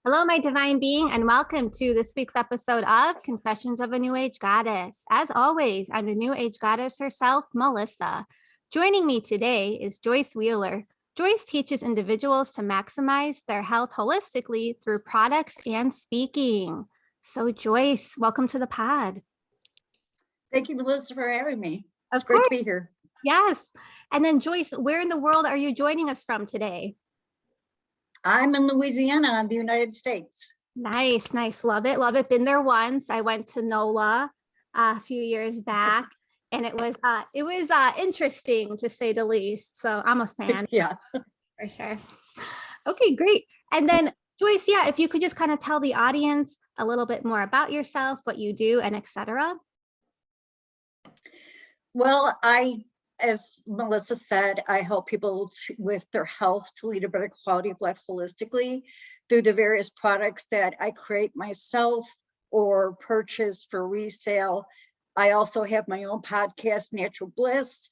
Hello, my divine being, and welcome to this week's episode of Confessions of a New Age Goddess. As always, I'm the New Age Goddess herself, Melissa. Joining me today is Joyce Wheeler. Joyce teaches individuals to maximize their health holistically through products and speaking. So Joyce, welcome to the pod. Thank you, Melissa, for having me. Of Great course. to be here. Yes. And then Joyce, where in the world are you joining us from today? I'm in Louisiana, in the United States. Nice. Love it. Been there once. I went to NOLA a few years back, and it was interesting to say the least. So I'm a fan. Yeah, for sure. Okay, great. And then Joyce, if you could just kind of tell the audience a little bit more about yourself, what you do, and etc. well, as Melissa said, I help people with their health to lead a better quality of life holistically through the various products that I create myself or purchase for resale. I also have my own podcast, Natural Bliss,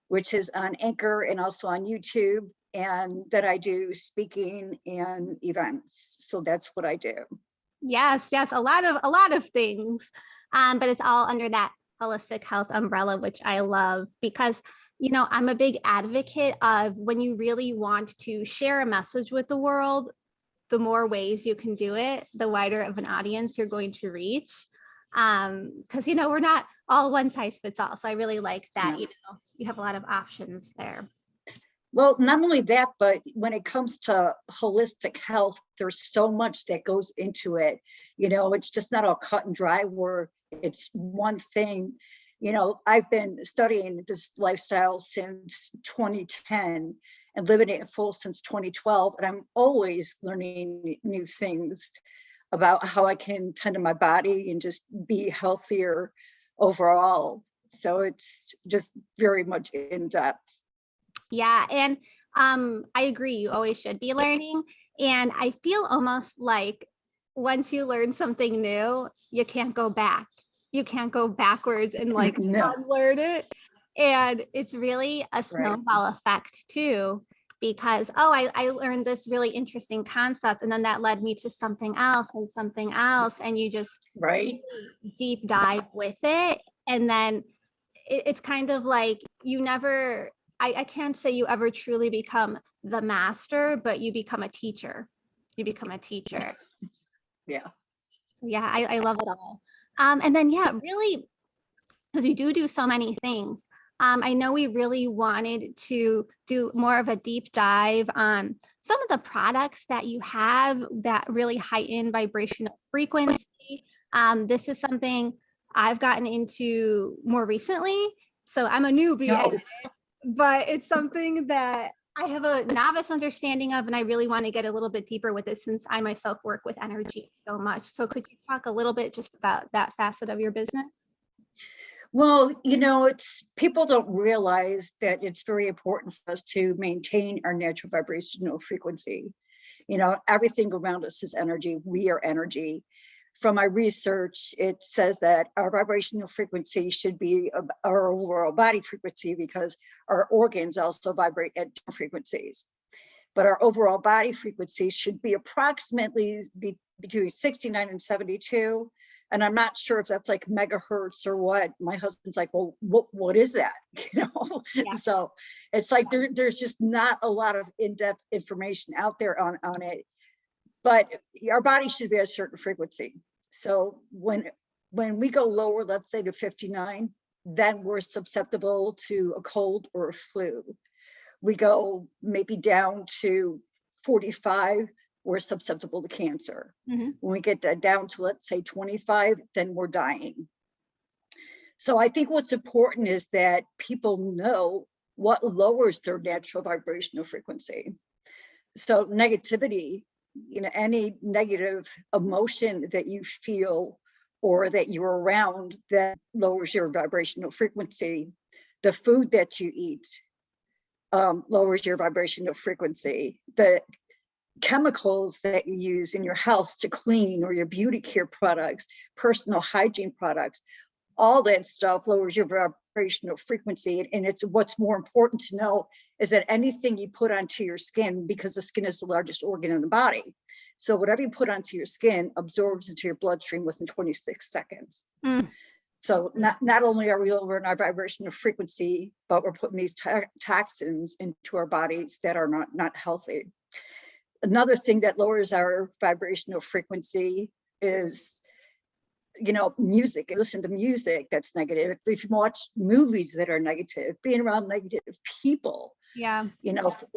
which is on Anchor and also on YouTube, and that I do speaking and events. So that's what I do. Yes, a lot of things, but it's all under that holistic health umbrella, which I love because, I'm a big advocate of when you really want to share a message with the world, the more ways you can do it, the wider of an audience you're going to reach. Because, we're not all one size fits all. So I really like that, you have a lot of options there. Well, not only that, but when it comes to holistic health, there's so much that goes into it. It's just not all cut and dry where it's one thing. I've been studying this lifestyle since 2010 and living it in full since 2012. And I'm always learning new things about how I can tend to my body and just be healthier overall. So it's just very much in depth. Yeah. And I agree. You always should be learning. And I feel almost like once you learn something new, you can't go back. You can't go backwards and unlearn it. And it's really a snowball effect too, because, I learned this really interesting concept. And then that led me to something else. And you just really deep dive with it. And then it's kind of like I can't say you ever truly become the master, but you become a teacher. Yeah. I love it all. And then, really, because you do so many things. I know we really wanted to do more of a deep dive on some of the products that you have that really heighten vibrational frequency. This is something I've gotten into more recently. So I'm a newbie at it, but it's something that I have a novice understanding of, and I really want to get a little bit deeper with it since I myself work with energy so much. So could you talk a little bit just about that facet of your business? Well, people don't realize that it's very important for us to maintain our natural vibrational frequency. Everything around us is energy. We are energy. From my research, it says that our vibrational frequency should be our overall body frequency because our organs also vibrate at different frequencies. But our overall body frequency should be approximately between 69 and 72. And I'm not sure if that's like megahertz or what. My husband's like, well, what is that? Yeah. So it's like there's just not a lot of in-depth information out there on it. But our body should be at a certain frequency. So when we go lower, let's say to 59, then we're susceptible to a cold or a flu. We go maybe down to 45, we're susceptible to cancer. Mm-hmm. When we get down to, let's say 25, then we're dying. So I think what's important is that people know what lowers their natural vibrational frequency. So negativity, any negative emotion that you feel or that you're around that lowers your vibrational frequency. The food that you eat lowers your vibrational frequency. The chemicals that you use in your house to clean, or your beauty care products, personal hygiene products, all that stuff lowers your vibrational frequency. And it's what's more important to know is that anything you put onto your skin, because the skin is the largest organ in the body. So whatever you put onto your skin absorbs into your bloodstream within 26 seconds. So not only are we lowering our vibrational frequency, but we're putting these toxins into our bodies that are not healthy. Another thing that lowers our vibrational frequency is, music. Listen to music that's negative. If you watch movies that are negative, being around negative people. Yeah.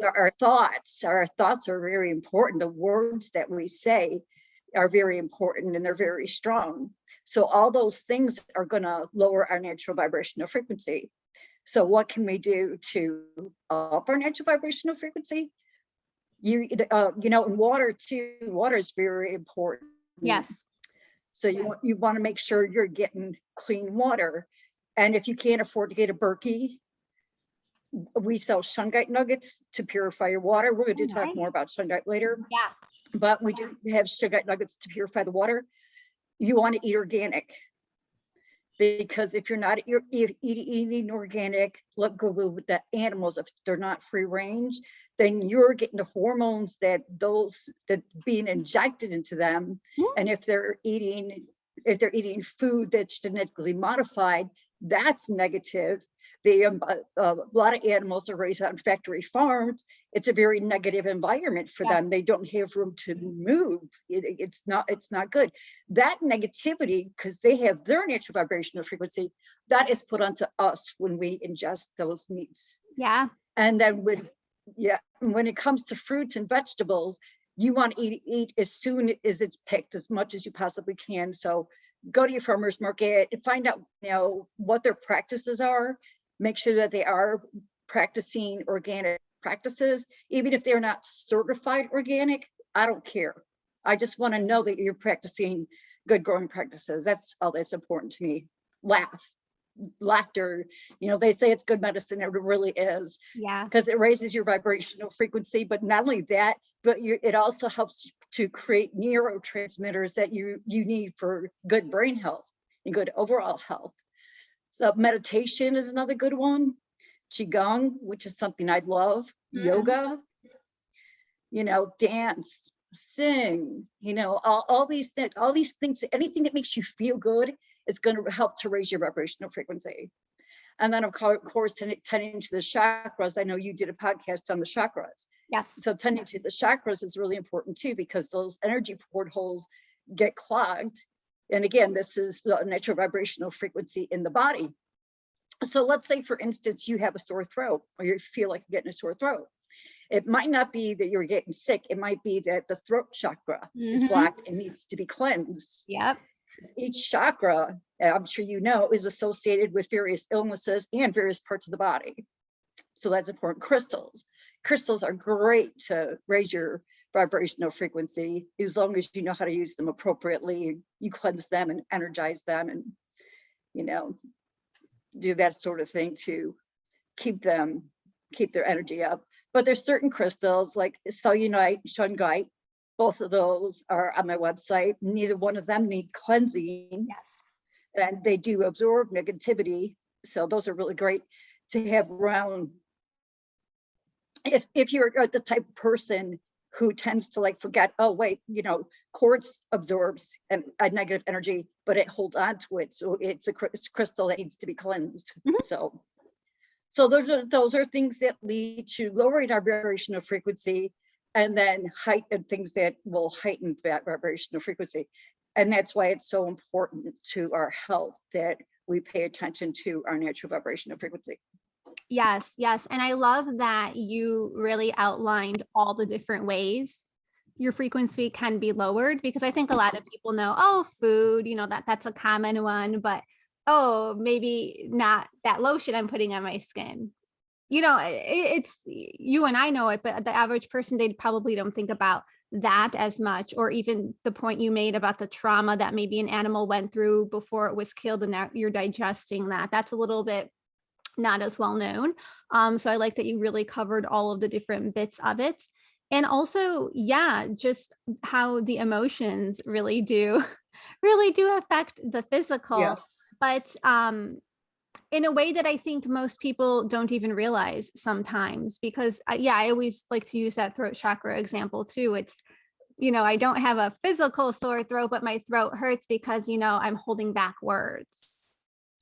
Our thoughts are very important. The words that we say are very important, and they're very strong. So all those things are going to lower our natural vibrational frequency. So what can we do to up our natural vibrational frequency? In water too. Water is very important. Yes. So you want to make sure you're getting clean water. And if you can't afford to get a Berkey, we sell shungite nuggets to purify your water. We're going to talk more about shungite later. Yeah. But we do have shungite nuggets to purify the water. You want to eat organic, because if you're not eating organic, look good with the animals, if they're not free range, then you're getting the hormones that being injected into them. And if they're eating food that's genetically modified, that's negative. A lot of animals are raised on factory farms. It's a very negative environment for them. They don't have room to move. It's not good. That negativity, because they have their natural vibrational frequency, that is put onto us when we ingest those meats. Yeah. And then when it comes to fruits and vegetables, you want to eat as soon as it's picked, as much as you possibly can. So go to your farmer's market and find out, what their practices are. Make sure that they are practicing organic practices, even if they're not certified organic. I don't care. I just want to know that you're practicing good growing practices. That's all that's important to me. Laughter, they say it's good medicine. It really is. Yeah. Because it raises your vibrational frequency. But not only that, but it also helps to create neurotransmitters that you need for good brain health and good overall health. So meditation is another good one. Qigong, which is something I love. Yoga, dance, sing, all these things, anything that makes you feel good is going to help to raise your vibrational frequency. And then of course, tending to the chakras. I know you did a podcast on the chakras. Yes. So tending to the chakras is really important too, because those energy portholes get clogged. And again, this is the natural vibrational frequency in the body. So let's say, for instance, you have a sore throat, or you feel like you're getting a sore throat. It might not be that you're getting sick. It might be that the throat chakra is blocked and needs to be cleansed. Yep. Each chakra, I'm sure is associated with various illnesses and various parts of the body. So that's important. Crystals are great to raise your vibrational frequency, as long as you know how to use them appropriately. You cleanse them and energize them, and do that sort of thing to keep their energy up. But there's certain crystals like cellulite, shungite. Both of those are on my website. Neither one of them need cleansing. Yes. And they do absorb negativity. So those are really great to have around. If you're the type of person who tends to forget, quartz absorbs a negative energy, but it holds on to it. So it's a crystal that needs to be cleansed. So those are things that lead to lowering our vibrational frequency, and then heighten things that will heighten that vibrational frequency. And that's why it's so important to our health that we pay attention to our natural vibrational frequency. Yes, yes. And I love that you really outlined all the different ways your frequency can be lowered, because I think a lot of people know, food, that's a common one, but maybe not that lotion I'm putting on my skin. It's, you and I know it, but the average person, they probably don't think about that as much, or even the point you made about the trauma that maybe an animal went through before it was killed, and now you're digesting that. That's a little bit not as well known. So I like that you really covered all of the different bits of it. And also, just how the emotions really do affect the physical. Yes. But in a way that I think most people don't even realize sometimes, because I always like to use that throat chakra example too. It's I don't have a physical sore throat, but my throat hurts because, I'm holding back words.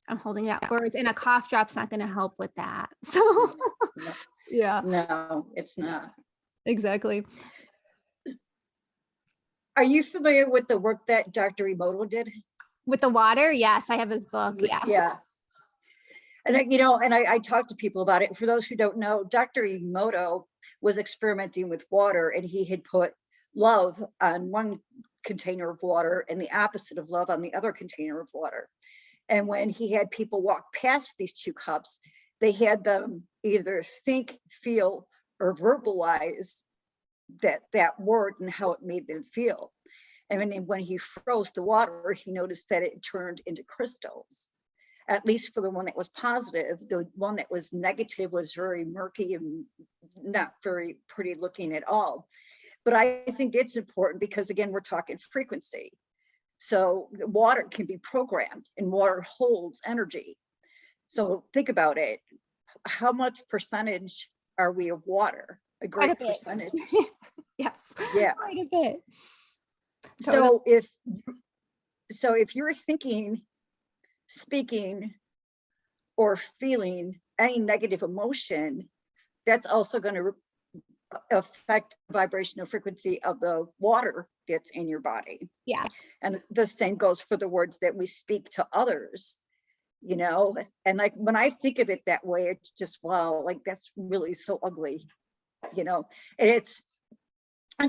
I'm holding back words, and a cough drop's not going to help with that. So, No, yeah, no, it's not. exactly. Are you familiar with the work that Dr. Emoto did? With the water, yes, I have his book. Yeah. Yeah. And I talk to people about it. For those who don't know, Dr. Emoto was experimenting with water, and he had put love on one container of water and the opposite of love on the other container of water. And when he had people walk past these two cups, they had them either think, feel, or verbalize that word and how it made them feel. And when he froze the water, he noticed that it turned into crystals. At least for the one that was positive. The one that was negative was very murky and not very pretty looking at all. But I think it's important because, again, we're talking frequency. So water can be programmed, and water holds energy. So think about it. How much percentage are we of water? A great percentage. Yes. Yeah. Quite a bit. So if you're thinking, speaking, or feeling any negative emotion, that's also going to affect the vibrational frequency of the water that's in your body. Yeah. And the same goes for the words that we speak to others, and like when I think of it that way, it's just, wow, like that's really so ugly, and it's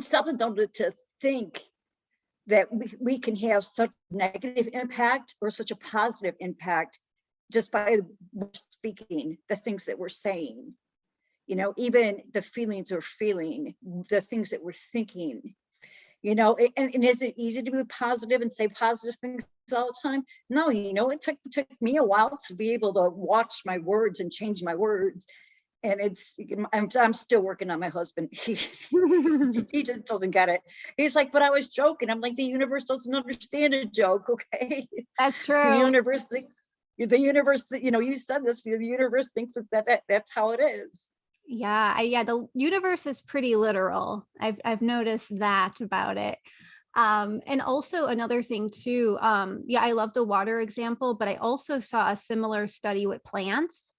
something to think that we can have such negative impact or such a positive impact just by speaking, the things that we're saying, even the feelings we're feeling, the things that we're thinking, and is it easy to be positive and say positive things all the time? No, it took me a while to be able to watch my words and change my words. And I'm still working on my husband. He just doesn't get it. He's like, but I was joking. I'm like, the universe doesn't understand a joke. Okay. That's true. The universe, you said this, the universe thinks that's how it is. Yeah. The universe is pretty literal. I've noticed that about it. And also another thing too, I love the water example, but I also saw a similar study with plants.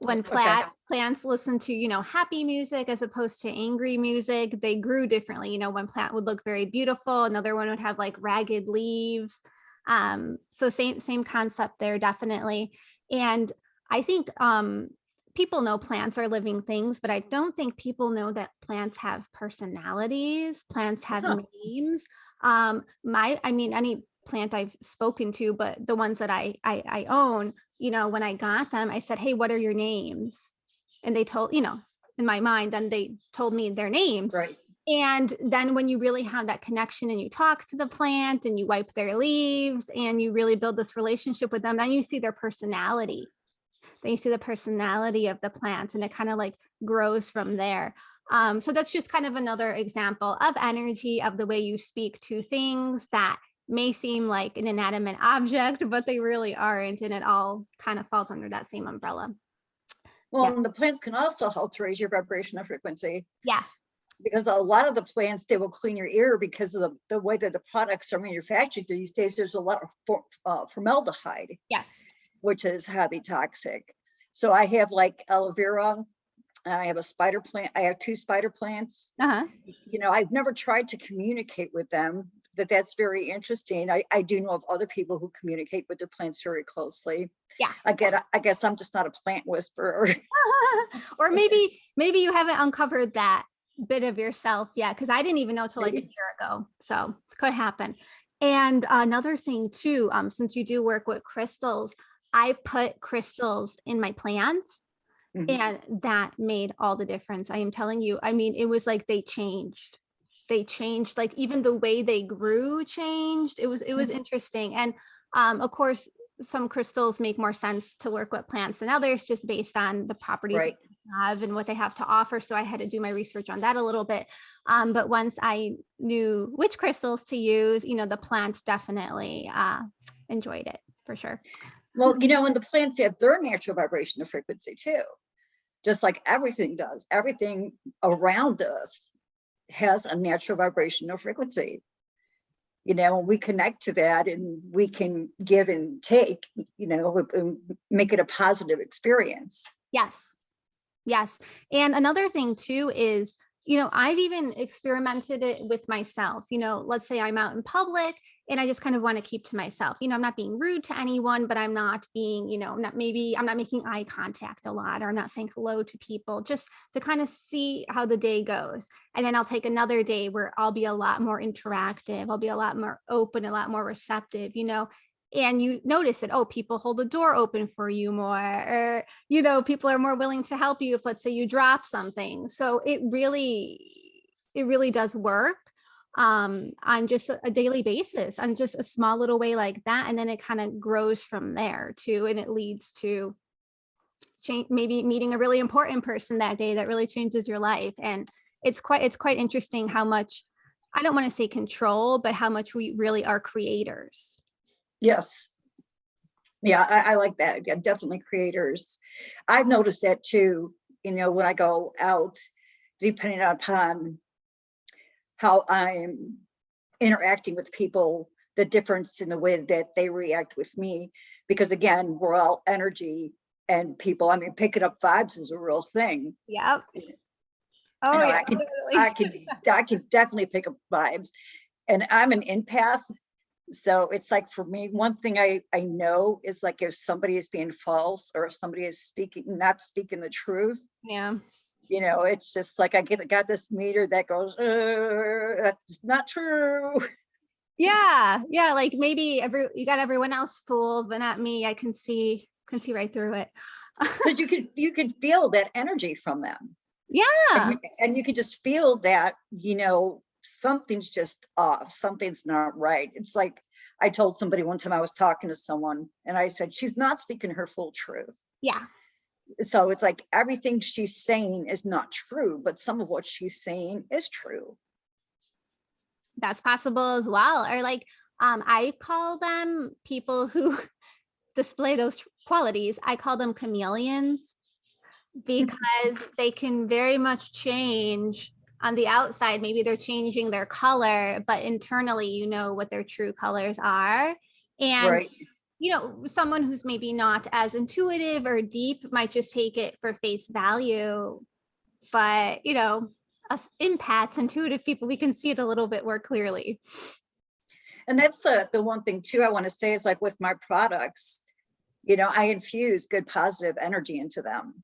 When plants listen to, happy music as opposed to angry music, they grew differently. One plant would look very beautiful. Another one would have like ragged leaves. So same concept there, definitely. And I think people know plants are living things, but I don't think people know that plants have personalities. Plants have names. Any plant I've spoken to, but the ones that I own, when I got them, I said, hey, what are your names? And they told, in my mind, then they told me their names. Right. And then when you really have that connection and you talk to the plant and you wipe their leaves and you really build this relationship with them, then you see their personality. Then you see the personality of the plants, and it kind of like grows from there. So that's just kind of another example of energy, of the way you speak to things that may seem like an inanimate object, but they really aren't. And it all kind of falls under that same umbrella. Well, and the plants can also help to raise your vibrational frequency. Yeah. Because a lot of the plants, they will clean your ear because of the way that the products are manufactured these days. There's a lot of formaldehyde. Yes. Which is highly toxic. So I have like aloe vera. I have a spider plant. I have 2 spider plants. I've never tried to communicate with them. That's very interesting. I do know of other people who communicate with their plants very closely. Yeah. I guess I'm just not a plant whisperer. Or maybe you haven't uncovered that bit of yourself yet, because I didn't even know till like a year ago. So it could happen. And another thing too, since you do work with crystals, I put crystals in my plants. Mm-hmm. And that made all the difference. I am telling you, it was like they changed, like even the way they grew changed. It was interesting. And of course, some crystals make more sense to work with plants than others, just based on the properties they have and what they have to offer. So I had to do my research on that a little bit. But once I knew which crystals to use, the plant definitely enjoyed it for sure. Well, and the plants have their natural vibrational frequency too, just like everything does. Everything around us has a natural vibrational frequency. You know, when we connect to that and we can give and take, you know, and make it a positive experience. Yes. Yes. And another thing too is, I've even experimented it with myself. Let's say I'm out in public and I just kind of want to keep to myself. I'm not being rude to anyone, but I'm not being, I'm not making eye contact a lot, or I'm not saying hello to people, just to kind of see how the day goes. And then I'll take another day where I'll be a lot more interactive. I'll be a lot more open, a lot more receptive, and you notice that, oh, people hold the door open for you more, or, people are more willing to help you if, let's say, you drop something. So it really does work on just a daily basis, on just a small little way like that. And then it kind of grows from there too. And it leads to maybe meeting a really important person that day that really changes your life. And it's quite interesting how much, I don't want to say control, but how much we really are creators. Yes. Yeah, I like that. Yeah, definitely creators. I've noticed that too, when I go out, depending upon how I'm interacting with people, the difference in the way that they react with me, because again, we're all energy and people, picking up vibes is a real thing. Yep. Oh, yeah. I can definitely pick up vibes, and I'm an empath. So it's like, for me, one thing I know is like, if somebody is being false, or if somebody is not speaking the truth. Yeah. It's just like, I got this meter that goes, that's not true. Yeah. Yeah. Like maybe you got everyone else fooled, but not me. I can see right through it. Because you could feel that energy from them. Yeah. And you can just feel that, something's just off, something's not right. It's like, I told somebody one time, I was talking to someone and I said, she's not speaking her full truth. Yeah. So it's like, everything she's saying is not true, but some of what she's saying is true. That's possible as well. Or like, I call them people who display those qualities. I call them chameleons, because they can very much change on the outside. Maybe they're changing their color, but internally, what their true colors are. And, right. Someone who's maybe not as intuitive or deep might just take it for face value. But, us empaths, intuitive people, we can see it a little bit more clearly. And that's the one thing too, I want to say is, like, with my products, I infuse good positive energy into them.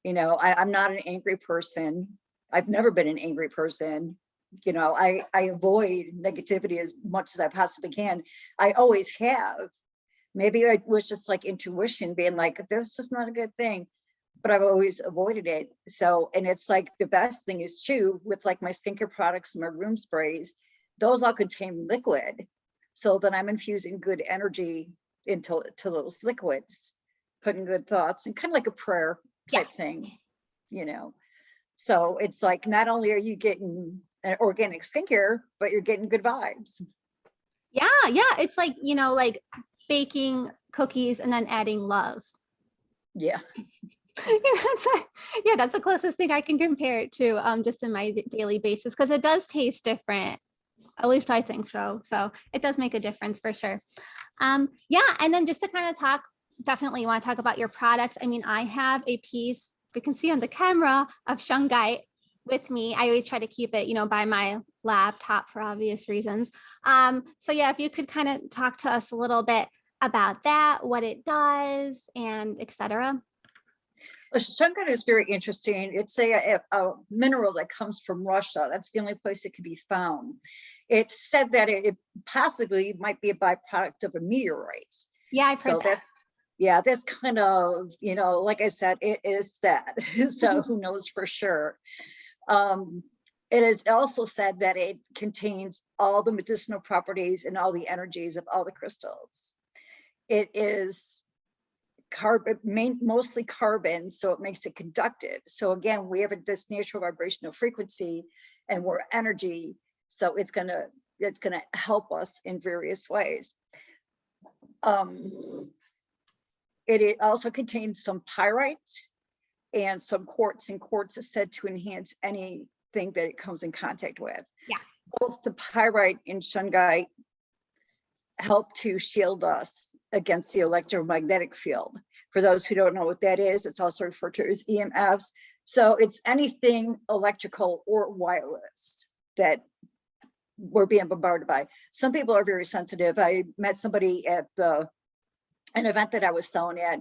I'm not an angry person. I've never been an angry person. I avoid negativity as much as I possibly can. I always have. Maybe it was just like intuition being like, this is not a good thing, but I've always avoided it. So, and it's like, the best thing is too, with like my skincare products and my room sprays, those all contain liquid. So then I'm infusing good energy into those liquids, putting good thoughts, and kind of like a prayer type thing, So it's like, not only are you getting an organic skincare, but you're getting good vibes. Yeah. It's like, like baking cookies and then adding love. Yeah. That's the closest thing I can compare it to, just in my daily basis, because it does taste different. At least I think so. So it does make a difference for sure. And then just to kind of definitely want to talk about your products. I have a piece, we can see on the camera, of shungite with me. I always try to keep it, by my laptop for obvious reasons. So yeah, if you could kind of talk to us a little bit about that, what it does, and etc. Shungite is very interesting. It's a mineral that comes from Russia. That's the only place it can be found. It's said that it possibly might be a byproduct of a meteorite. Yeah, I've heard that. That's kind of, like I said, it is said. So who knows for sure. It is also said that it contains all the medicinal properties and all the energies of all the crystals. It is mostly carbon, so it makes it conductive. So again, we have this natural vibrational frequency, and we're energy, so it's gonna help us in various ways. It also contains some pyrite and some quartz, and quartz is said to enhance any thing that it comes in contact with. Yeah. Both the pyrite and shungite help to shield us against the electromagnetic field. For those who don't know what that is, it's also referred to as EMFs. So it's anything electrical or wireless that we're being bombarded by. Some people are very sensitive. I met somebody at an event that I was selling at,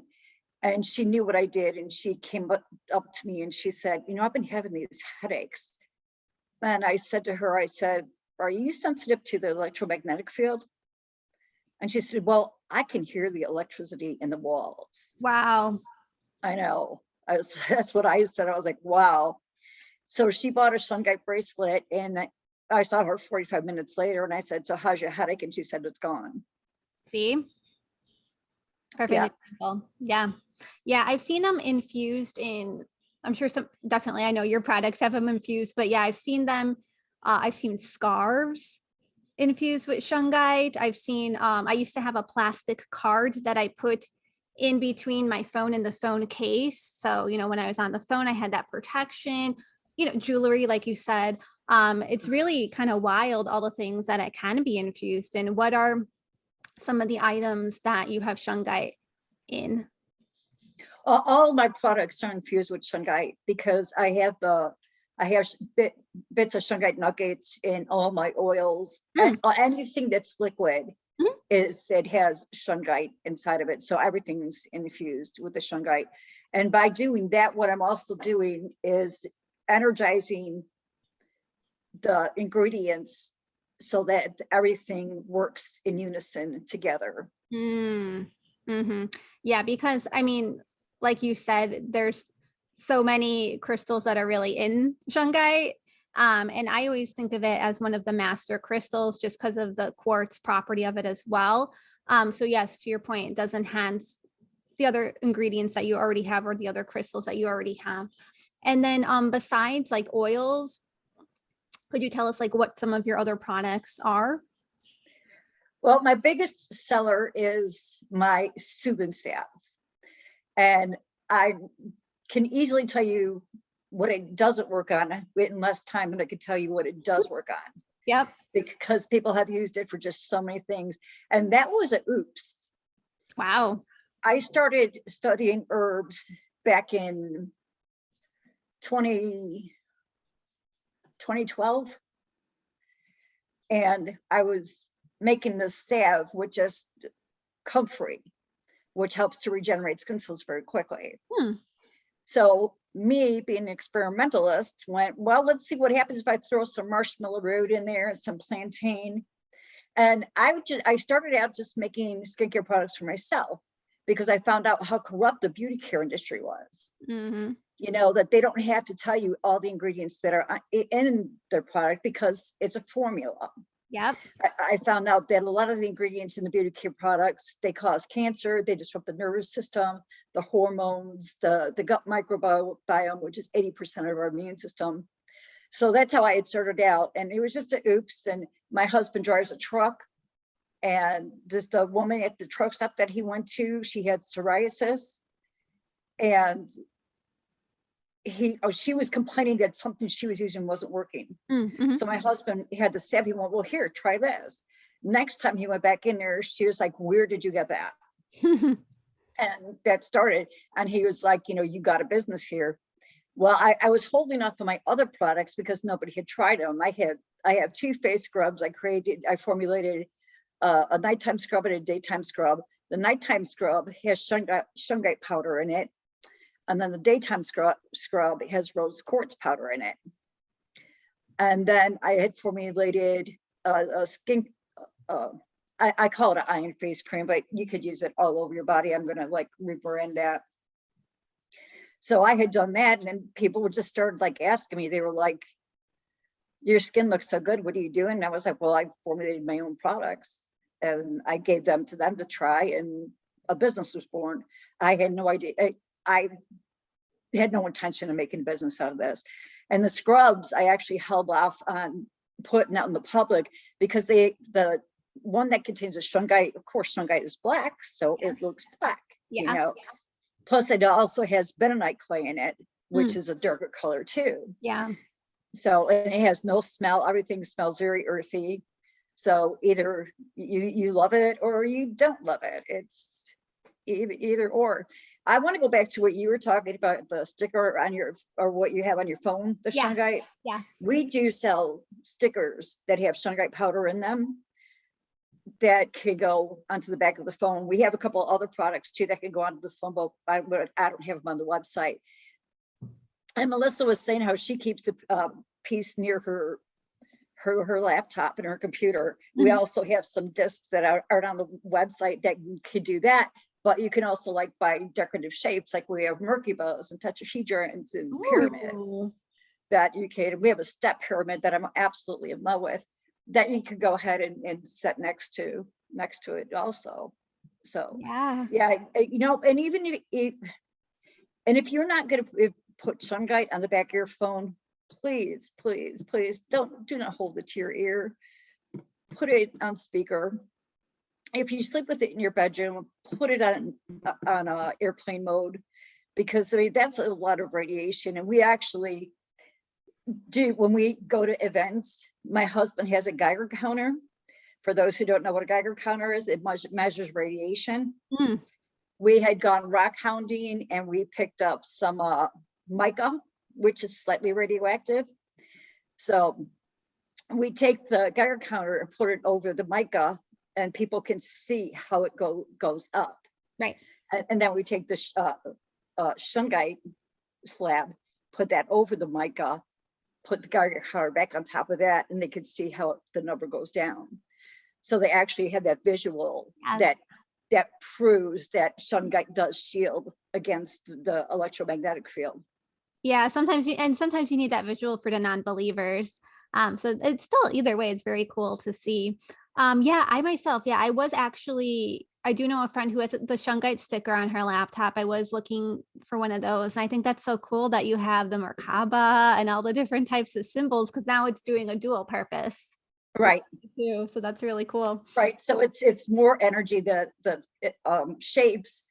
and she knew what I did, and she came up to me and she said, you know, I've been having these headaches. And I said to her, I said, are you sensitive to the electromagnetic field? And she said, well, I can hear the electricity in the walls. Wow. I know. That's what I said. I was like, wow. So she bought a shungite bracelet, and I saw her 45 minutes later, and I said, so how's your headache? And she said, it's gone. See? Perfect example. Yeah. Yeah. I've seen them infused in, I'm sure definitely, I know your products have them infused, but yeah, I've seen them. I've seen scarves infused with shungite. I've seen, I used to have a plastic card that I put in between my phone and the phone case. So, you know, when I was on the phone, I had that protection, you know, jewelry, like you said. It's really kind of wild, all the things that it can be infused in. What are some of the items that you have shungite in? All my products are infused with shungite because I have bits of shungite nuggets in all my oils, and anything that's liquid it has shungite inside of it. So everything's infused with the shungite. And by doing that, what I'm also doing is energizing the ingredients so that everything works in unison together. Mm-hmm. Yeah, because I mean, like you said, there's so many crystals that are really in shungite. And I always think of it as one of the master crystals just because of the quartz property of it as well. So yes, to your point, it does enhance the other ingredients that you already have or the other crystals that you already have. And then besides like oils, could you tell us like what some of your other products are? Well, my biggest seller is my soothing staff. And I can easily tell you what it doesn't work on in less time than I could tell you what it does work on. Yep. Because people have used it for just so many things. And that was an oops. Wow. I started studying herbs back in 2012. And I was making this salve with just comfrey, which helps to regenerate skin cells very quickly. So me being an experimentalist went, well, let's see what happens if I throw some marshmallow root in there and some plantain. And I started out just making skincare products for myself because I found out how corrupt the beauty care industry was. You know, that they don't have to tell you all the ingredients that are in their product because it's a formula. Yep. I found out that a lot of the ingredients in the beauty care products, they cause cancer, they disrupt the nervous system, the hormones, the gut microbiome, which is 80% of our immune system. So that's how I had started out. And it was just an oops. And my husband drives a truck. And the woman at the truck stop that he went to, she had psoriasis. And she was complaining that something she was using wasn't working. So my husband had the staff. He went, well, here, try this. Next time he went back in there, she was like, where did you get that? And that started. And he was like, you know, you got a business here. Well, I was holding off on my other products because nobody had tried them. I have 2 face scrubs. I formulated a nighttime scrub and a daytime scrub. The nighttime scrub has shungite powder in it. And then the daytime scrub has rose quartz powder in it. And then I had formulated a skin, I call it an iron face cream, but you could use it all over your body. I'm going to like rebrand that. So I had done that, and then people would just start like asking me, they were like, your skin looks so good. What are you doing? And I was like, well, I formulated my own products and I gave them to them to try, and a business was born. I had no idea. I had no intention of making a business out of this. And the scrubs, I actually held off on putting out in the public because the one that contains a shungite, of course, shungite is black, so it looks black, you know. Plus it also has bentonite clay in it, which is a darker color too. So, and it has no smell. Everything smells very earthy. So either you love it or you don't love it. It's either or. I want to go back to what you were talking about, the sticker on your, or what you have on your phone, the Yeah. shungite. Yeah. We do sell stickers that have shungite powder in them that can go onto the back of the phone. We have a couple other products too that can go onto the phone, but I don't have them on the website. And Melissa was saying how she keeps the piece near her laptop and her computer. We also have some discs that are on the website that could do that, but you can also like buy decorative shapes, like we have merkabahs and tetrahedrons and pyramids that you can. We have a step pyramid that I'm absolutely in love with, that you could go ahead and set next to it also. So yeah, you know, and even if you're not going to put shungite on the back of your phone, please do not hold it to your ear. Put it on speaker. If you sleep with it in your bedroom, put it on airplane mode, because I mean that's a lot of radiation. And we actually do, when we go to events, my husband has a Geiger counter. For those who don't know what a Geiger counter is, it measures radiation. We had gone rock hounding and we picked up some mica, which is slightly radioactive. So we take the Geiger counter and put it over the mica, and people can see how it goes up. Right. And then we take the shungite slab, put that over the mica, put the Geiger counter back on top of that, and they could see how the number goes down. So they actually have that visual that proves that shungite does shield against the electromagnetic field. Yeah, sometimes you need that visual for the non-believers. So it's still, either way, it's very cool to see. I myself, I do know a friend who has the shungite sticker on her laptop. I was looking for one of those. And I think that's so cool that you have the Merkaba and all the different types of symbols, because now it's doing a dual purpose. Right. Too. So that's really cool. Right. So it's more energy. The shapes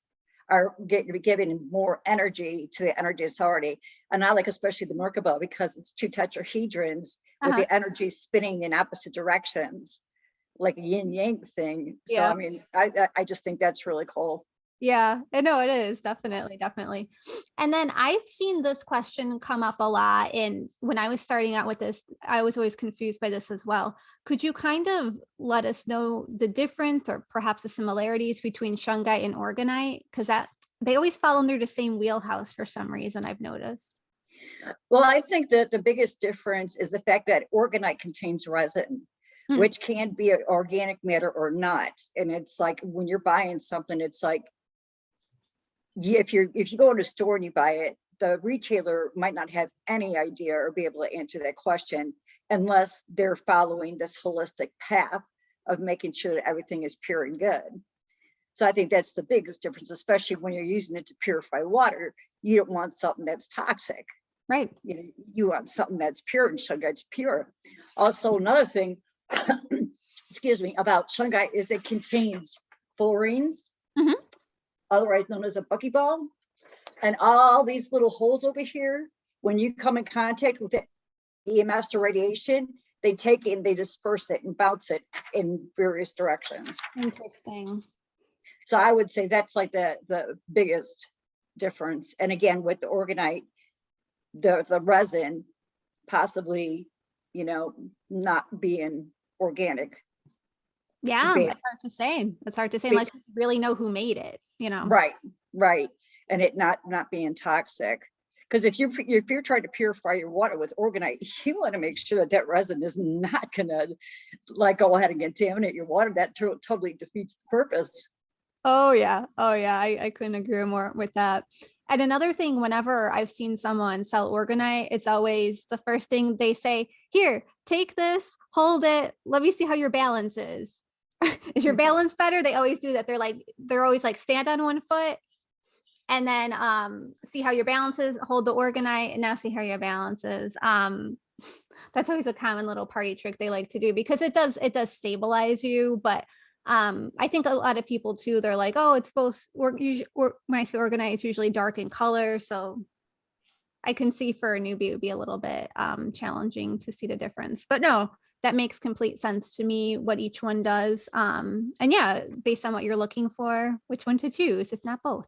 are giving more energy to the energy it's already. And I like especially the Merkaba because it's two tetrahedrons with the energy spinning in opposite directions, like a yin yang thing. So I mean, I just think that's really cool. Yeah, I know it is. Definitely. And then I've seen this question come up a lot. And when I was starting out with this, I was always confused by this as well. Could you kind of let us know the difference or perhaps the similarities between shungite and orgonite? Because they always fall under the same wheelhouse for some reason, I've noticed. Well, I think that the biggest difference is the fact that orgonite contains resin, which can be an organic matter or not. And it's like when you're buying something, it's like, if you go in a store and you buy it, the retailer might not have any idea or be able to answer that question unless they're following this holistic path of making sure that everything is pure and good. So I think that's the biggest difference, especially when you're using it to purify water. You don't want something that's toxic. Right. You want something that's pure, and shungite's pure. Also, another thing, excuse me, about shungite is it contains fluorines, otherwise known as a buckyball. And all these little holes over here, when you come in contact with the EMFs or radiation, they take it and they disperse it and bounce it in various directions. Interesting. So I would say that's like the biggest difference. And again, with the orgonite, the resin possibly, not being organic. Yeah, that's hard to say. That's hard to say unless you really know who made it, Right. And it not being toxic. Because if you're trying to purify your water with orgonite, you want to make sure that resin is not gonna go ahead and contaminate your water. That totally defeats the purpose. Oh yeah. I couldn't agree more with that. And another thing, whenever I've seen someone sell orgonite, it's always the first thing they say, here, take this, hold it, let me see how your balance is. Is your balance better? They always do that. They're always like, stand on one foot and then see how your balance is, hold the orgonite, and now see how your balance is. That's always a common little party trick they like to do, because it does stabilize you. But I think a lot of people too, they're like, oh, it's both when I say orgonite, it's usually dark in color. So I can see for a newbie, it would be a little bit challenging to see the difference, but no, that makes complete sense to me what each one does. And yeah, based on what you're looking for, which one to choose, if not both.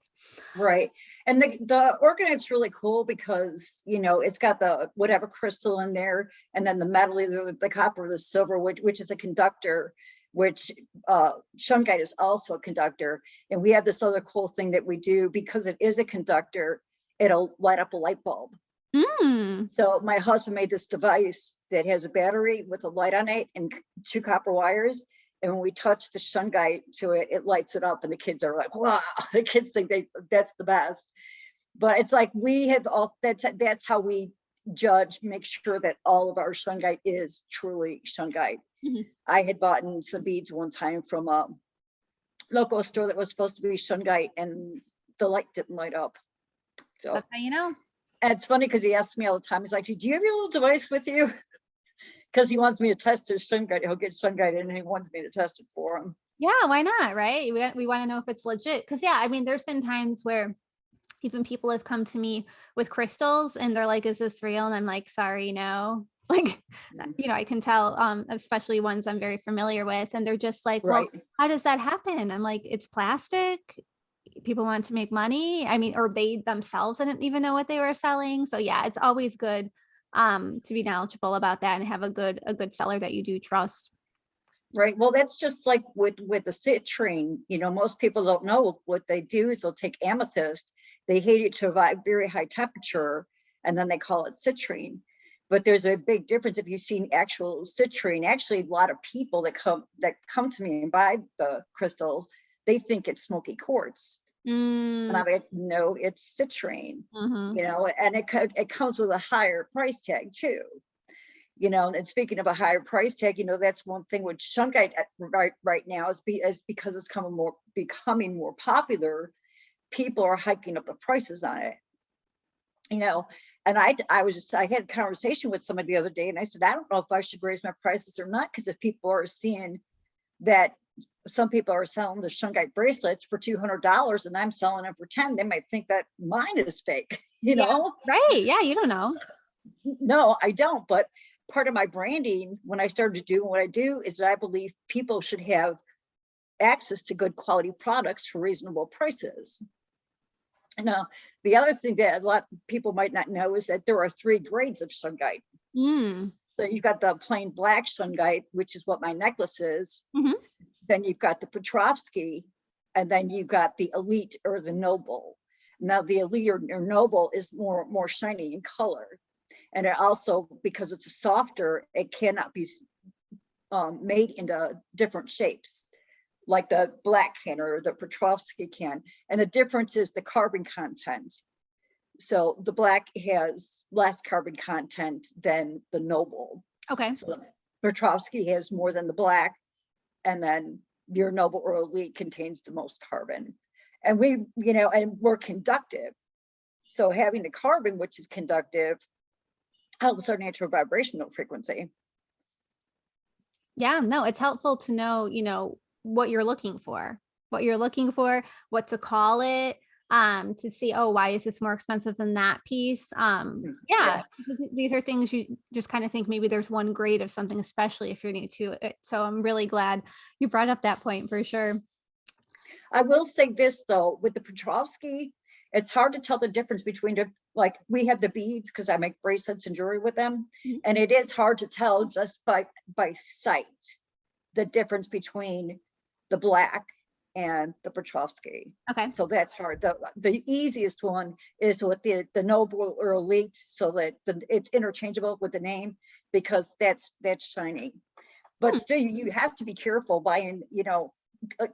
Right. And the organite's really cool because, you know, it's got the whatever crystal in there, and then the metal, either the copper or the silver, which is a conductor, which shungite is also a conductor. And we have this other cool thing that we do because it is a conductor, it'll light up a light bulb. So my husband made this device that has a battery with a light on it and 2 copper wires. And when we touch the shungite to it, it lights it up, and the kids are like, wow, the kids think that's the best. But it's like we have all, that's how we judge, make sure that all of our shungite is truly shungite. I had bought some beads one time from a local store that was supposed to be shungite, and the light didn't light up. So that's how you know. And it's funny because he asks me all the time, he's like, do you have your little device with you? Because he wants me to test his shungite. He'll get shungite and he wants me to test it for him. Yeah, why not? Right. We want to know if it's legit. Because yeah, I mean, there's been times where even people have come to me with crystals and they're like, is this real? And I'm like, sorry, no. Like, you know, I can tell, especially ones I'm very familiar with, and they're just like, well, how does that happen? I'm like, it's plastic. People want to make money. I mean, or they themselves didn't even know what they were selling. So yeah, it's always good to be knowledgeable about that and have a good seller that you do trust. Right. Well, that's just like with the citrine. You know, most people don't know what they do is they'll take amethyst, they heat it to a very high temperature, and then they call it citrine. But there's a big difference. If you've seen actual citrine, actually a lot of people that come to me and buy the crystals, they think it's smoky quartz. And I'm like, no, it's citrine. You know, and it comes with a higher price tag too. You know, and speaking of a higher price tag, you know, that's one thing with shungite right now is because it's becoming more popular. People are hiking up the prices on it. You know, and I had a conversation with somebody the other day, and I said, I don't know if I should raise my prices or not, because if people are seeing that some people are selling the shungite bracelets for $200 and I'm selling them for $10, they might think that mine is fake, you know? Right. Yeah. You don't know. No, I don't. But part of my branding, when I started doing what I do, is that I believe people should have access to good quality products for reasonable prices. Now, the other thing that a lot of people might not know is that there are 3 grades of shungite. So you've got the plain black shungite, which is what my necklace is. Then you've got the Petrovsky, and then you've got the elite or the noble. Now the elite or noble is more shiny in color. And it also, because it's a softer, it cannot be made into different shapes, like the black can or the Petrovsky can. And the difference is the carbon content. So the black has less carbon content than the noble. Okay. So the Petrovsky has more than the black, and then your noble or elite contains the most carbon. And we, you know, and we're conductive. So having the carbon, which is conductive, helps our natural vibrational frequency. Yeah, no, it's helpful to know, you know, what you're looking for, what to call it, to see, oh, why is this more expensive than that piece? Yeah, these are things you just kind of think maybe there's one grade of something, especially if you're new to it. So I'm really glad you brought up that point for sure. I will say this though, with the Petrovsky, it's hard to tell the difference between like we have the beads because I make bracelets and jewelry with them. And it is hard to tell just by sight, the difference between the black and the Petrovsky. Okay. So that's hard. The easiest one is with the noble or elite, so that it's interchangeable with the name, because that's shiny. But still, you have to be careful buying, you know,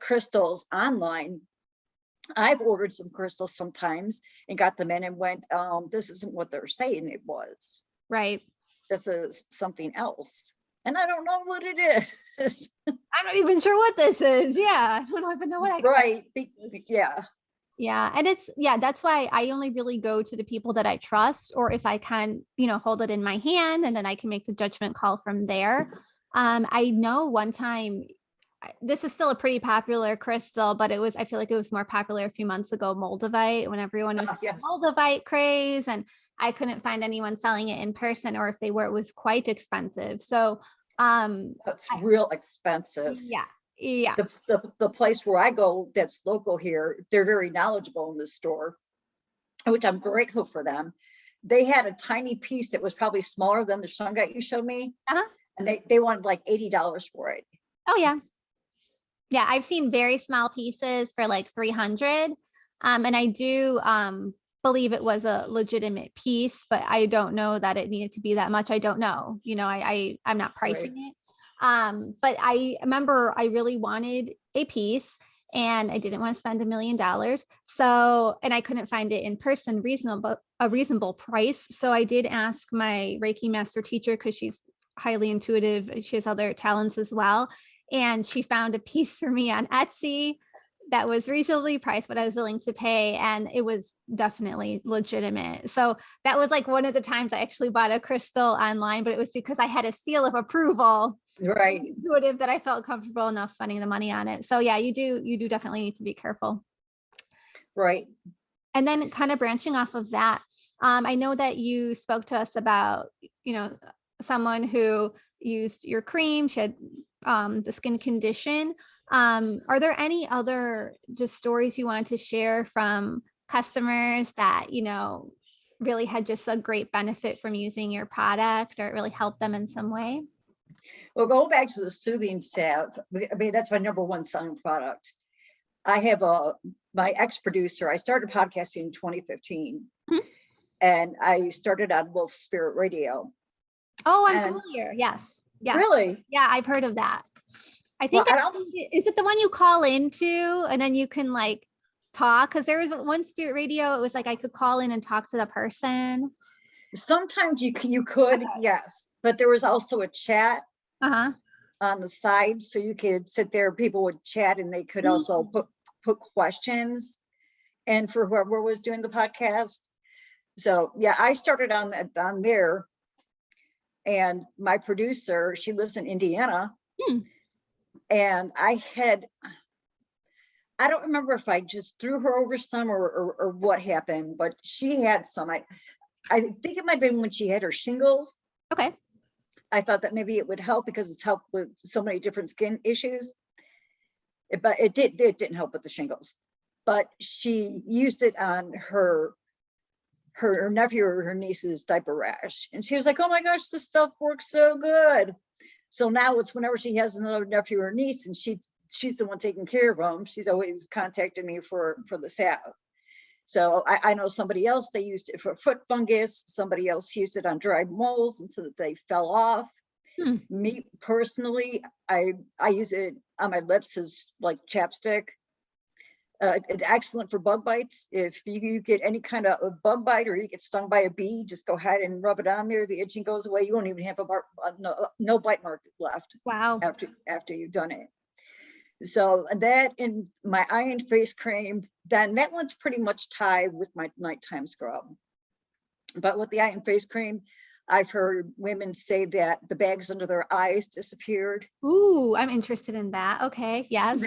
crystals online. I've ordered some crystals sometimes and got them in and went, this isn't what they're saying it was. Right. This is something else. And I don't know what it is. I'm not even sure what this is. Yeah. I don't even know what Right. Yeah. Yeah. And that's why I only really go to the people that I trust, or if I can, you know, hold it in my hand and then I can make the judgment call from there. I know one time, this is still a pretty popular crystal, but I feel like it was more popular a few months ago, Moldavite, when everyone was Moldavite craze. And I couldn't find anyone selling it in person, or if they were, it was quite expensive. So That's real expensive. yeah. Yeah. The place where I go that's local here, they're very knowledgeable in this store, which I'm grateful for them. They had a tiny piece that was probably smaller than the shungite you showed me. Uh-huh. And they wanted like $80 for it. Oh yeah. Yeah, I've seen very small pieces for like 300. And I do believe it was a legitimate piece, but I don't know that it needed to be that much. I don't know. I'm not pricing it. But I remember I really wanted a piece and I didn't want to spend $1 million. So, and I couldn't find it in person a reasonable price. So I did ask my Reiki master teacher, because she's highly intuitive. She has other talents as well. And she found a piece for me on Etsy that was reasonably priced, what I was willing to pay. And it was definitely legitimate. So that was like one of the times I actually bought a crystal online, but it was because I had a seal of approval, right? Intuitive, that I felt comfortable enough spending the money on it. So yeah, you do definitely need to be careful. Right. And then kind of branching off of that, I know that you spoke to us about, someone who used your cream, she had the skin condition. Are there any other just stories you want to share from customers that, really had just a great benefit from using your product, or it really helped them in some way? Well, going back to the soothing salve, I mean, that's my number one selling product. I have my ex-producer, I started podcasting in 2015, and I started on Wolf Spirit Radio. Oh, I'm familiar. Yes. Really? Yeah, I've heard of that. I think is it the one you call into and then you can like talk? Because there was one Spirit Radio, it was like I could call in and talk to the person. Sometimes you could, yes, but there was also a chat on the side, so you could sit there. People would chat, and they could also put questions, and for whoever was doing the podcast. So yeah, I started on there, and my producer, she lives in Indiana. And I don't remember if I just threw her over some or what happened, but she had some. I think it might have been when she had her shingles. Okay. I thought that maybe it would help because it's helped with so many different skin issues. But it didn't help with the shingles. But she used it on her nephew or her niece's diaper rash. And she was like, oh my gosh, this stuff works so good. So now it's whenever she has another nephew or niece, and she's the one taking care of them, she's always contacting me for the salve. So I know somebody else, they used it for foot fungus. Somebody else used it on dry moles and so that they fell off. Me personally, I use it on my lips as like chapstick. It's excellent for bug bites. If you get any kind of a bug bite or you get stung by a bee, just go ahead and rub it on there. The itching goes away. You won't even have no bite mark left. Wow. After you've done it. So that in my eye and face cream, then that one's pretty much tied with my nighttime scrub. But with the eye and face cream, I've heard women say that the bags under their eyes disappeared. Ooh, I'm interested in that. Okay. Yes.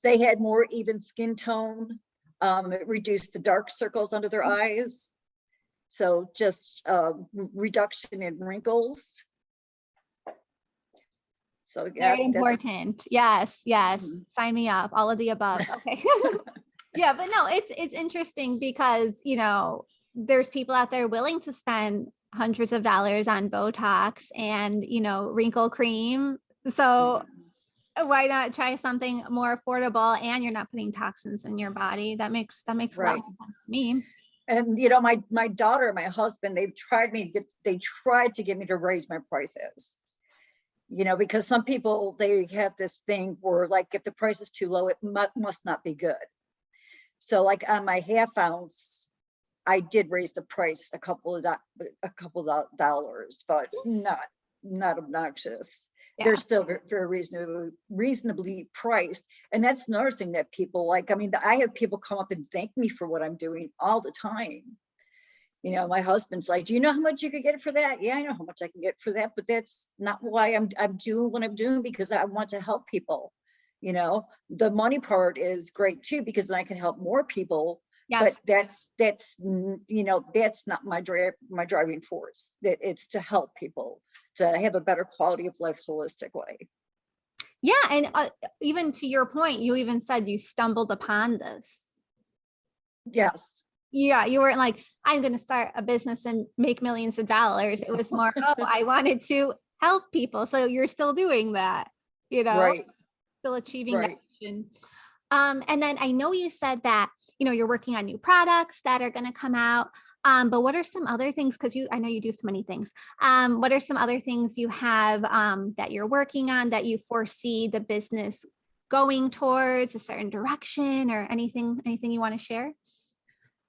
They had more even skin tone. It reduced the dark circles under their eyes. So just reduction in wrinkles. So yeah, very important. Yes. Sign me up. All of the above. Okay. Yeah, but no, it's interesting because, there's people out there willing to spend hundreds of dollars on Botox and, wrinkle cream. So why not try something more affordable, and you're not putting toxins in your body? That makes a lot of sense to me. And my daughter and my husband, they tried to get me to raise my prices. Because some people, they have this thing where like, if the price is too low, it must not be good. So like on my half ounce, I did raise the price a couple of dollars, but not obnoxious. Yeah. They're still very reasonably priced. And that's another thing that people like. I mean, I have people come up and thank me for what I'm doing all the time. My husband's like, do you know how much you could get for that? Yeah, I know how much I can get for that, but that's not why I'm doing what I'm doing, because I want to help people. The money part is great too, because then I can help more people, Yes. But that's not my driving force. That it's to help people to have a better quality of life holistic way. Yeah. And even to your point, you even said you stumbled upon this. Yes. Yeah. You weren't like, I'm going to start a business and make millions of dollars. It was more, oh, I wanted to help people. So you're still doing that, Right. still achieving that Right. mission. And then I know you said that, you're working on new products that are going to come out. But what are some other things? Because I know you do so many things. What are some other things you have that you're working on that you foresee the business going towards a certain direction, or anything you want to share?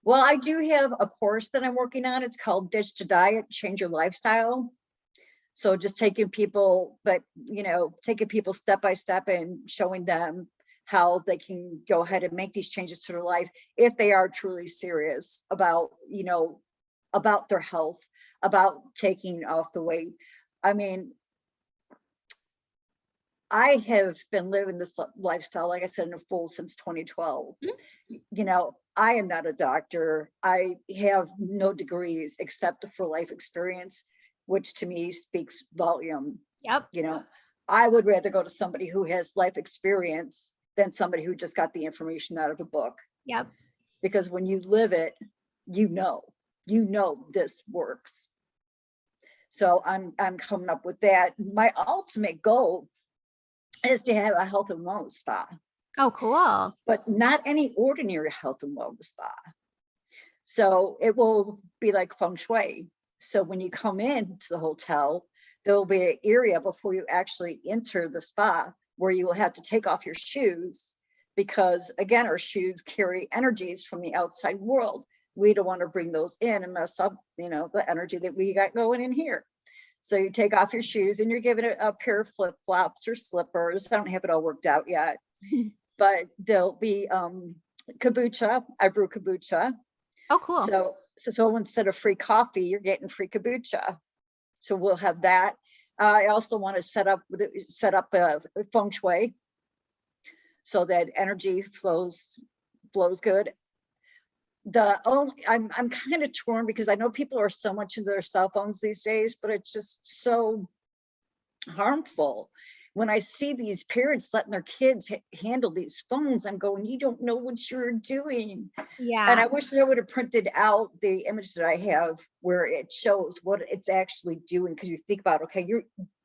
Well, I do have a course that I'm working on. It's called Ditch to Diet, Change Your Lifestyle. So just taking people step by step and showing them how they can go ahead and make these changes to their life if they are truly serious about their health, about taking off the weight. I mean, I have been living this lifestyle, like I said, in a full since 2012. Mm-hmm. I am not a doctor. I have no degrees except for life experience, which to me speaks volume. Yep. I would rather go to somebody who has life experience than somebody who just got the information out of a book. Yep. Because when you live it, you know this works. So I'm coming up with that. My ultimate goal is to have a health and wellness spa. Oh, cool. But not any ordinary health and wellness spa. So it will be like feng shui. So when you come into the hotel, there will be an area before you actually enter the spa where you will have to take off your shoes, because again, our shoes carry energies from the outside world. We don't want to bring those in and mess up, the energy that we got going in here. So you take off your shoes and you're given a pair of flip-flops or slippers. I don't have it all worked out yet, but there'll be kombucha. I brew kombucha. Oh, cool. So instead of free coffee, you're getting free kombucha. So we'll have that. I also want to set up a feng shui so that energy flows good. I'm kind of torn because I know people are so much into their cell phones these days, but it's just so harmful. When I see these parents letting their kids handle these phones, I'm going, you don't know what you're doing. Yeah. And I wish I would have printed out the image that I have where it shows what it's actually doing. Because you think about, okay,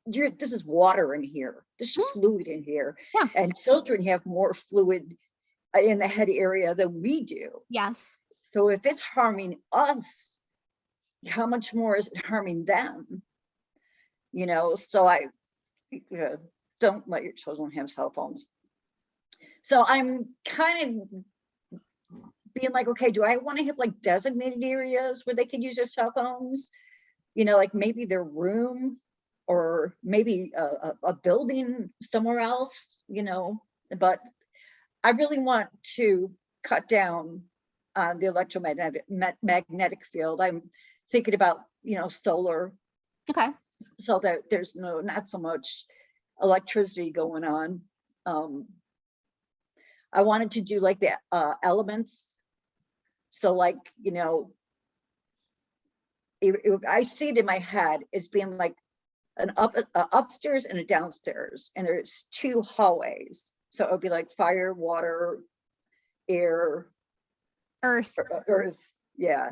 this is water in here. This is fluid in here. Yeah. And children have more fluid in the head area than we do. Yes. So if it's harming us, how much more is it harming them? So I don't let your children have cell phones. So I'm kind of being like, okay, do I want to have like designated areas where they can use their cell phones? Like maybe their room, or maybe a building somewhere else, but I really want to cut down on the electromagnetic field. I'm thinking about, solar. Okay. So that there's not so much electricity going on. I wanted to do like the elements. So like, I see it in my head as being like an upstairs and a downstairs, and there's 2 hallways. So it would be like fire, water, air, Earth. Yeah,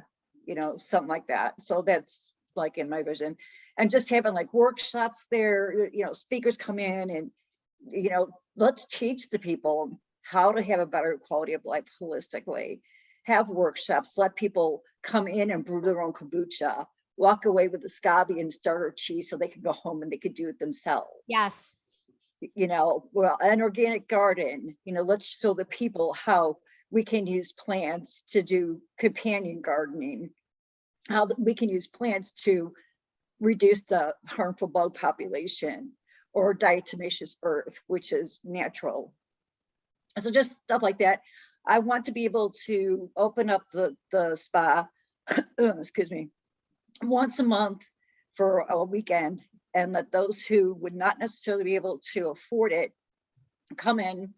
something like that. So that's like in my vision. And just having like workshops there, speakers come in and, let's teach the people how to have a better quality of life holistically. Have workshops, let people come in and brew their own kombucha, walk away with a SCABI and starter cheese so they can go home and they could do it themselves. Yes. Well, an organic garden, let's show the people how we can use plants to do companion gardening, how we can use plants to reduce the harmful bug population, or diatomaceous earth, which is natural. So just stuff like that. I want to be able to open up the spa, excuse me, once a month for a weekend, and let those who would not necessarily be able to afford it come in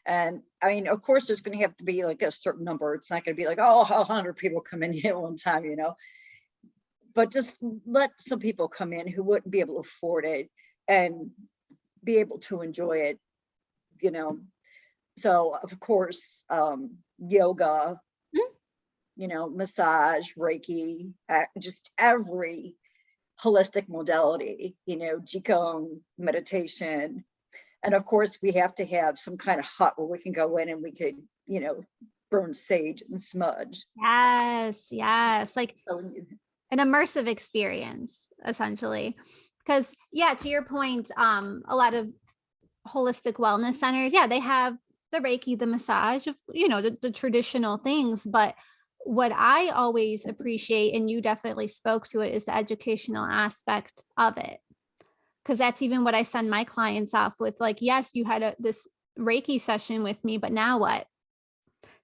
And I mean, of course, there's going to have to be like a certain number. It's not going to be like, oh, 100 people come in here one time, you know, but just let some people come in who wouldn't be able to afford it and be able to enjoy it, you know. So of course, yoga, you know, massage, Reiki, just every holistic modality, you know, Qigong, meditation. And of course, we have to have some kind of hut where we can go in and we could, you know, burn sage and smudge. Yes. Like So, an immersive experience, essentially. Because yeah, to your point, a lot of holistic wellness centers, yeah, they have the Reiki, the massage, you know, the traditional things. But what I always appreciate, and you definitely spoke to it, is the educational aspect of it. Because that's even what I send my clients off with. Like, yes, you had this Reiki session with me, but now what?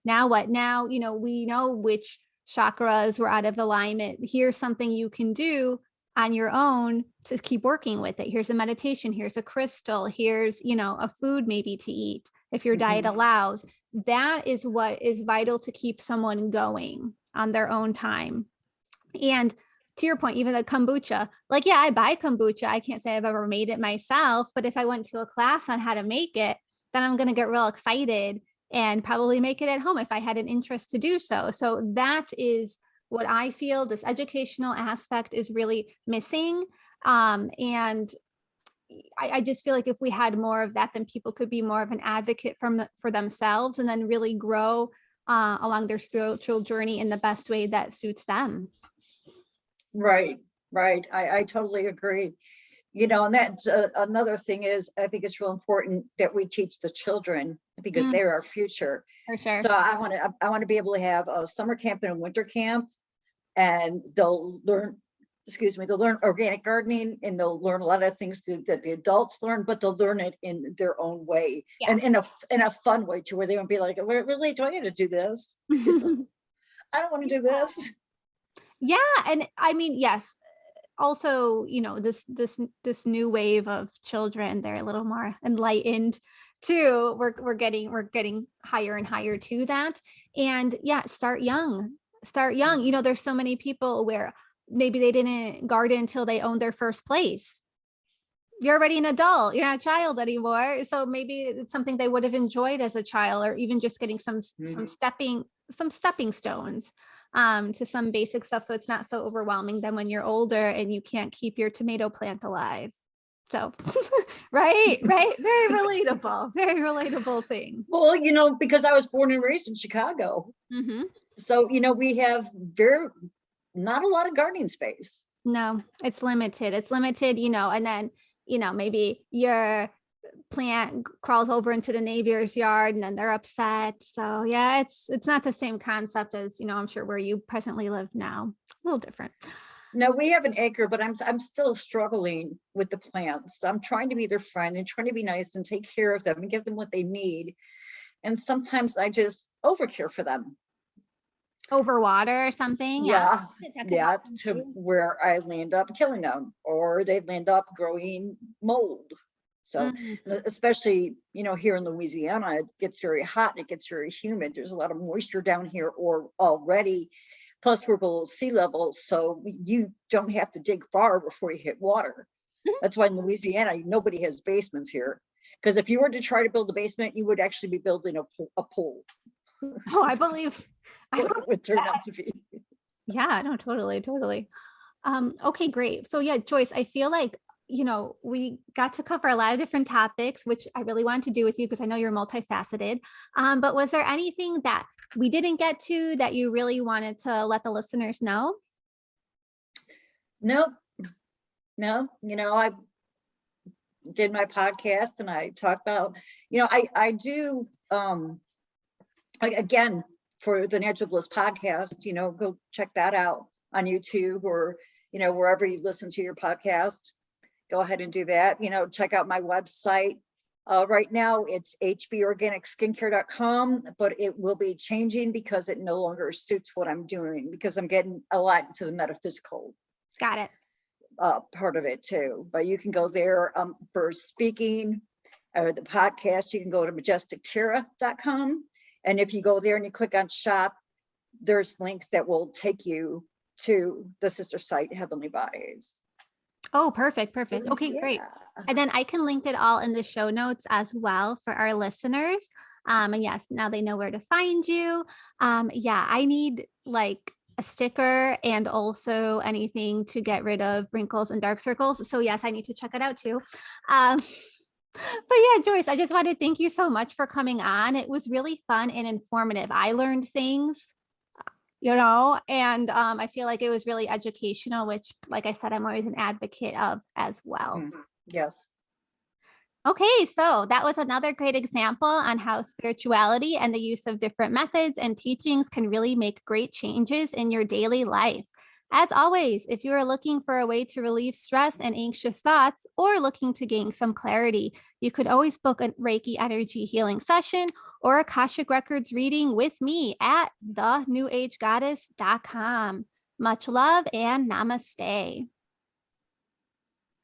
Now what? Now, you know, we know which chakras were out of alignment. Here's something you can do on your own to keep working with it. Here's a meditation, here's a crystal, here's, you know, a food maybe to eat if your diet allows. That is what is vital to keep someone going on their own time. And to your point, even the kombucha, like, yeah, I buy kombucha. I can't say I've ever made it myself, but if I went to a class on how to make it, then I'm going to get real excited and probably make it at home if I had an interest to do so. So that is what I feel this educational aspect is really missing. And I just feel like if we had more of that, then people could be more of an advocate for themselves and then really grow along their spiritual journey in the best way that suits them. right. I totally agree. You know, and that's another thing is, I think it's real important that we teach the children because they're our future. For sure. So I want to be able to have a summer camp and a winter camp, and they'll learn organic gardening, and they'll learn a lot of things that the adults learn, but they'll learn it in their own way, and in a fun way too, where they won't be like, really, do I need to do this? I don't want to do this. Yeah. And I mean, yes, also, you know, this new wave of children, they're a little more enlightened too. We're getting higher and higher to that. And yeah, start young. You know, there's so many people where maybe they didn't garden until they owned their first place. You're already an adult, you're not a child anymore. So maybe it's something they would have enjoyed as a child, or even just getting some stepping stones to some basic stuff. So it's not so overwhelming then when you're older and you can't keep your tomato plant alive. So, right. Very relatable thing. Well, you know, because I was born and raised in Chicago. So, you know, we have not a lot of gardening space. No, it's limited, you know, and then, you know, maybe your plant crawls over into the neighbor's yard and then they're upset. So yeah, it's not the same concept as, you know, I'm sure where you presently live now. A little different. No, we have an acre, but I'm still struggling with the plants. I'm trying to be their friend and trying to be nice and take care of them and give them what they need. And sometimes I just overcare for them. Overwater or something. Yeah, to where I land up killing them, or they land up growing mold. So especially, you know, here in Louisiana, it gets very hot, it gets very humid. There's a lot of moisture down here or already. Plus we're below sea level, so you don't have to dig far before you hit water. That's why in Louisiana, nobody has basements here. Because if you were to try to build a basement, you would actually be building a pool. Oh, I believe it would turn out to be. Yeah, no, totally. Okay, great. So yeah, Joyce, I feel like, you know, we got to cover a lot of different topics, which I really wanted to do with you because I know you're multifaceted. But was there anything that we didn't get to that you really wanted to let the listeners know? No, you know, I did my podcast and I talked about, you know, I do, again, for the Natural Bliss Podcast, you know, go check that out on YouTube or, you know, wherever you listen to your podcast, go ahead and do that. You know, check out my website. Right now it's hborganicskincare.com, but it will be changing because it no longer suits what I'm doing, because I'm getting a lot into the metaphysical. Got it. Part of it too, but you can go there for speaking the podcast, you can go to majestictira.com. And if you go there and you click on shop, there's links that will take you to the sister site, Heavenly Bodies. Oh, perfect. Okay, great. And then I can link it all in the show notes as well for our listeners. And yes, now they know where to find you. Yeah, I need like a sticker and also anything to get rid of wrinkles and dark circles. So yes, I need to check it out too. But yeah, Joyce, I just want to thank you so much for coming on. It was really fun and informative. I learned things, and I feel like it was really educational, which, like I said, I'm always an advocate of as well. Yes. Okay, so that was another great example on how spirituality and the use of different methods and teachings can really make great changes in your daily life. As always, if you are looking for a way to relieve stress and anxious thoughts or looking to gain some clarity, you could always book a Reiki energy healing session or Akashic Records reading with me at thenewagegoddess.com. Much love and namaste.